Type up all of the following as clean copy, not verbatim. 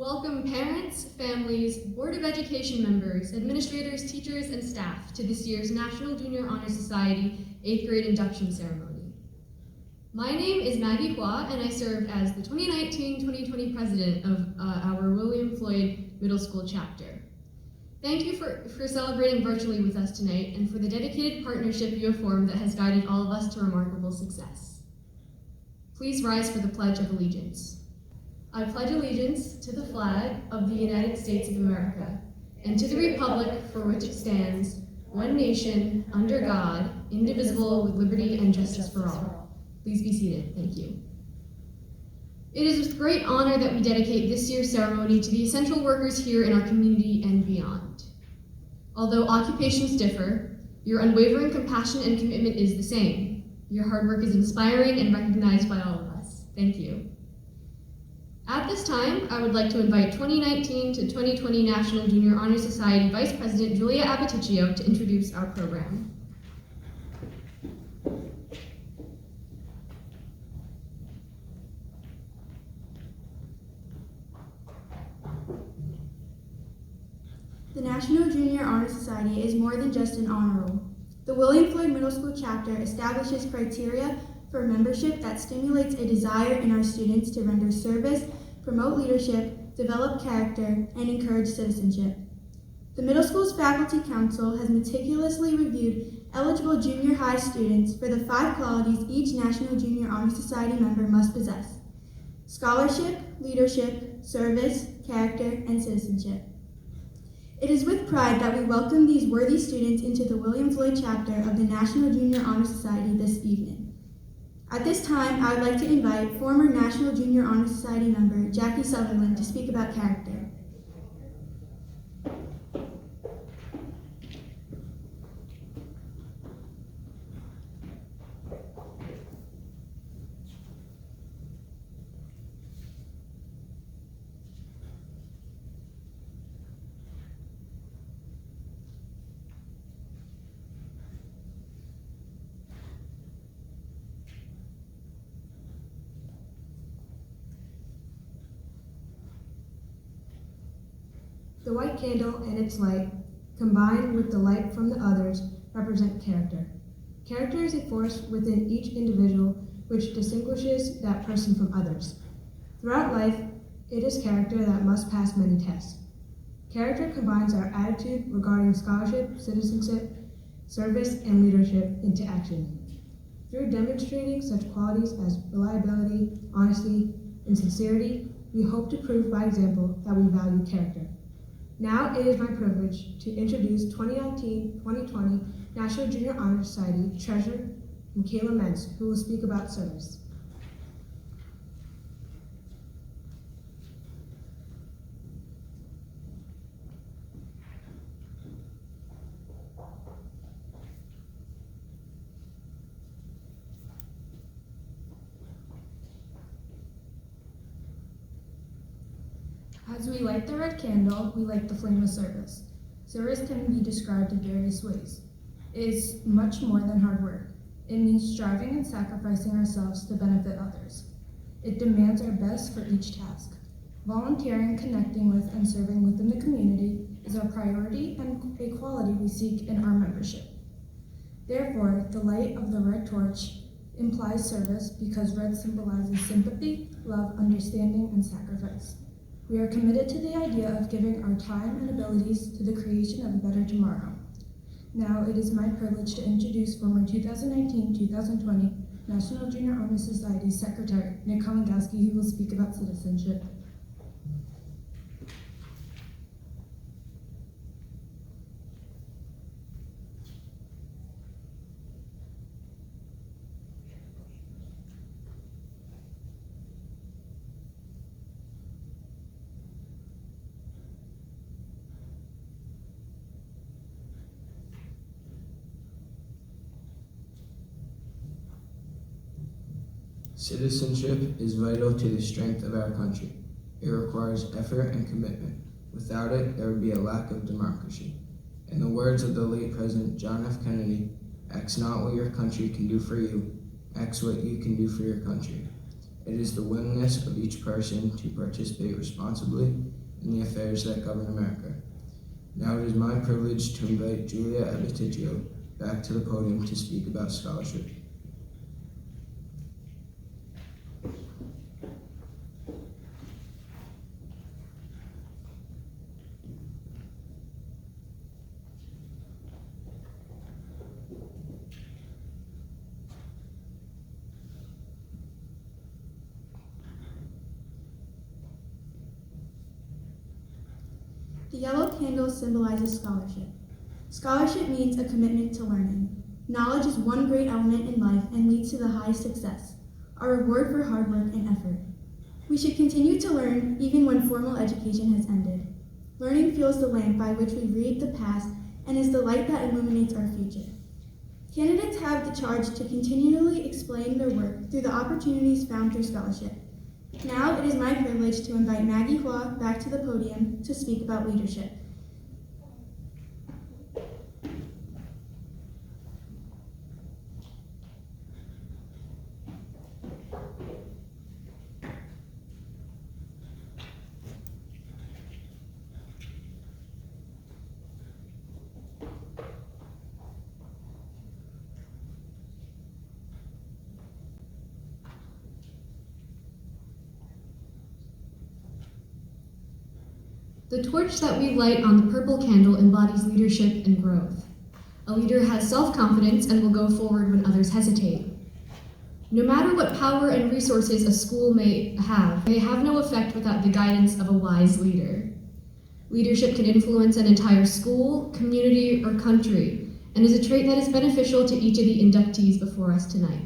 Welcome parents, families, Board of Education members, administrators, teachers, and staff to this year's National Junior Honor Society 8th grade induction ceremony. My name is Maggie Hua, and I serve as the 2019-2020 president of our William Floyd Middle School chapter. Thank you for celebrating virtually with us tonight and for the dedicated partnership you have formed that has guided all of us to remarkable success. Please rise for the Pledge of Allegiance. I pledge allegiance to the flag of the United States of America and to the republic for which it stands, one nation, under God, indivisible, with liberty and justice for all. Please be seated. Thank you. It is with great honor that we dedicate this year's ceremony to the essential workers here in our community and beyond. Although occupations differ, your unwavering compassion and commitment is the same. Your hard work is inspiring and recognized by all of us. Thank you. At this time, I would like to invite 2019 to 2020 National Junior Honor Society Vice President Julia Abiticcio to introduce our program. The National Junior Honor Society is more than just an honor roll. The William Floyd Middle School chapter establishes criteria for membership that stimulates a desire in our students to render service, promote leadership, develop character, and encourage citizenship. The middle school's faculty council has meticulously reviewed eligible junior high students for the 5 qualities each National Junior Honor Society member must possess: scholarship, leadership, service, character, and citizenship. It is with pride that we welcome these worthy students into the William Floyd chapter of the National Junior Honor Society this evening. At this time, I would like to invite former National Junior Honor Society member Jackie Sutherland to speak about character. The white candle and its light, combined with the light from the others, represent character. Character is a force within each individual which distinguishes that person from others. Throughout life, it is character that must pass many tests. Character combines our attitude regarding scholarship, citizenship, service, and leadership into action. Through demonstrating such qualities as reliability, honesty, and sincerity, we hope to prove by example that we value character. Now it is my privilege to introduce 2019-2020 National Junior Honor Society Treasurer Michaela Mentz, who will speak about service. As we light the red candle, we light the flame of service. Service can be described in various ways. It is much more than hard work. It means striving and sacrificing ourselves to benefit others. It demands our best for each task. Volunteering, connecting with, and serving within the community is our priority and a quality we seek in our membership. Therefore, the light of the red torch implies service because red symbolizes sympathy, love, understanding, and sacrifice. We are committed to the idea of giving our time and abilities to the creation of a better tomorrow. Now it is my privilege to introduce former 2019-2020 National Junior Honor Society Secretary Nick Kolangowski, who will speak about citizenship. Citizenship is vital to the strength of our country. It requires effort and commitment. Without it, there would be a lack of democracy. In the words of the late President John F. Kennedy, "Ask not what your country can do for you, ask what you can do for your country." It is the willingness of each person to participate responsibly in the affairs that govern America. Now it is my privilege to invite Julia Abiticcio back to the podium to speak about scholarship. The yellow candle symbolizes scholarship. Scholarship means a commitment to learning. Knowledge is one great element in life and leads to the highest success, a reward for hard work and effort. We should continue to learn even when formal education has ended. Learning fuels the lamp by which we read the past and is the light that illuminates our future. Candidates have the charge to continually explain their work through the opportunities found through scholarship. Now it is my privilege to invite Maggie Hua back to the podium to speak about leadership. The torch that we light on the purple candle embodies leadership and growth. A leader has self-confidence and will go forward when others hesitate. No matter what power and resources a school may have, they have no effect without the guidance of a wise leader. Leadership can influence an entire school, community, or country, and is a trait that is beneficial to each of the inductees before us tonight.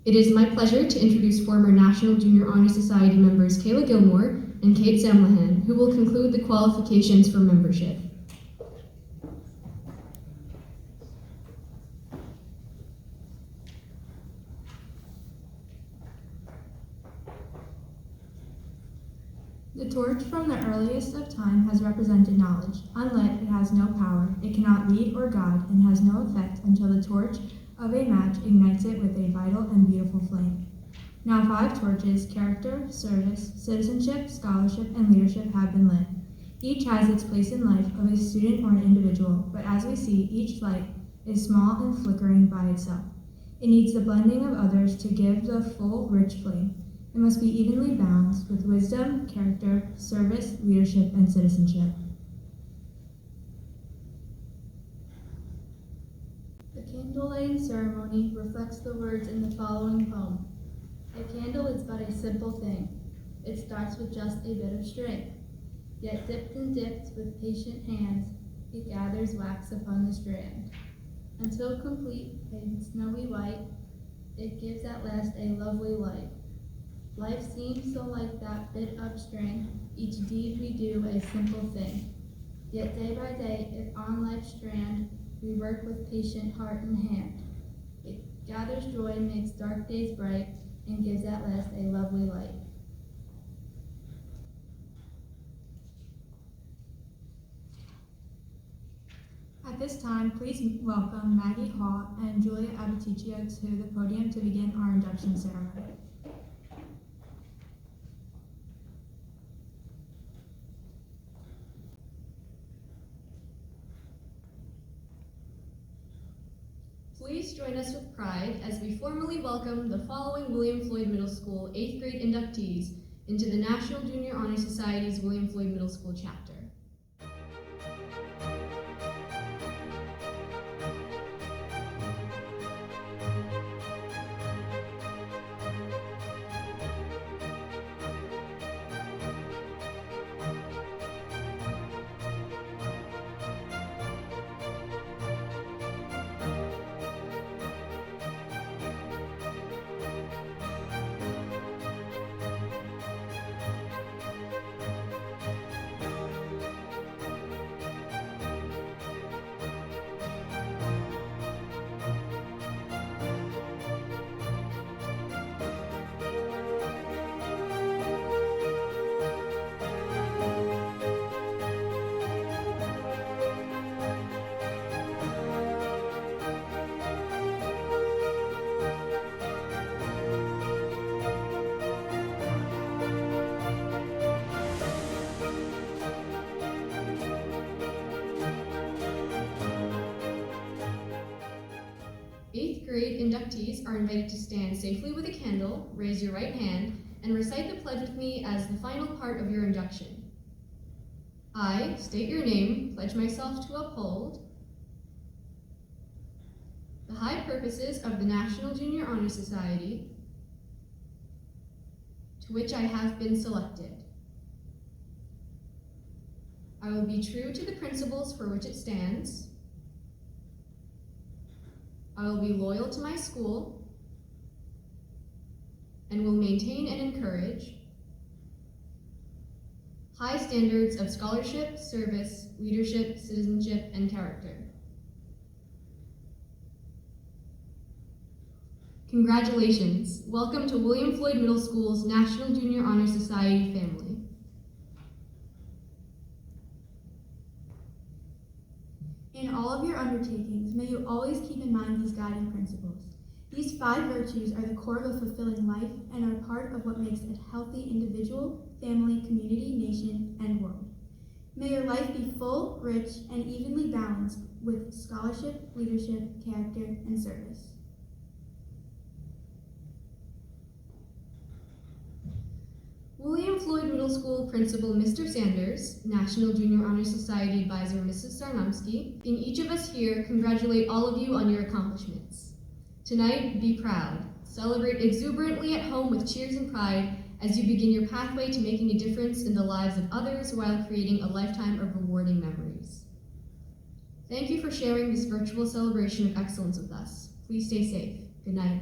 It is my pleasure to introduce former National Junior Honor Society members Kayla Gilmore and Kate Samlahan, who will conclude the qualifications for membership. The torch from the earliest of time has represented knowledge. Unlit, it has no power. It cannot lead or guide and has no effect until the torch of a match ignites it with a vital and beautiful flame. Now 5 torches, character, service, citizenship, scholarship, and leadership have been lit. Each has its place in life of a student or an individual, but as we see, each light is small and flickering by itself. It needs the blending of others to give the full, rich flame. It must be evenly balanced with wisdom, character, service, leadership, and citizenship. The candle lighting ceremony reflects the words in the following poem. A candle is but a simple thing. It starts with just a bit of string. Yet dipped and dipped with patient hands, it gathers wax upon the strand. Until complete and snowy white, it gives at last a lovely light. Life seems so like that bit of string, each deed we do a simple thing. Yet day by day, if on life's strand, we work with patient heart and hand. It gathers joy, makes dark days bright, and gives at last a lovely light. At this time, please welcome Maggie Hall and Julia Abiticcio to the podium to begin our induction ceremony. Please join us with pride as we formally welcome the following William Floyd Middle School 8th grade inductees into the National Junior Honor Society's William Floyd Middle School chapter. stand safely with a candle, raise your right hand, and recite the pledge with me as the final part of your induction. I state your name, pledge myself to uphold the high purposes of the National Junior Honor Society, to which I have been selected. I will be true to the principles for which it stands. I will be loyal to my school and will maintain and encourage high standards of scholarship, service, leadership, citizenship, and character. Congratulations! Welcome to William Floyd Middle School's National Junior Honor Society family. In all of your undertakings, may you always keep in mind these guiding principles. These 5 virtues are the core of a fulfilling life and are part of what makes a healthy individual, family, community, nation, and world. May your life be full, rich, and evenly balanced with scholarship, leadership, character, and service. William Floyd Middle School Principal Mr. Sanders, National Junior Honor Society Advisor Mrs. Sarnomsky, and each of us here congratulate all of you on your accomplishments. Tonight, be proud. Celebrate exuberantly at home with cheers and pride as you begin your pathway to making a difference in the lives of others while creating a lifetime of rewarding memories. Thank you for sharing this virtual celebration of excellence with us. Please stay safe. Good night.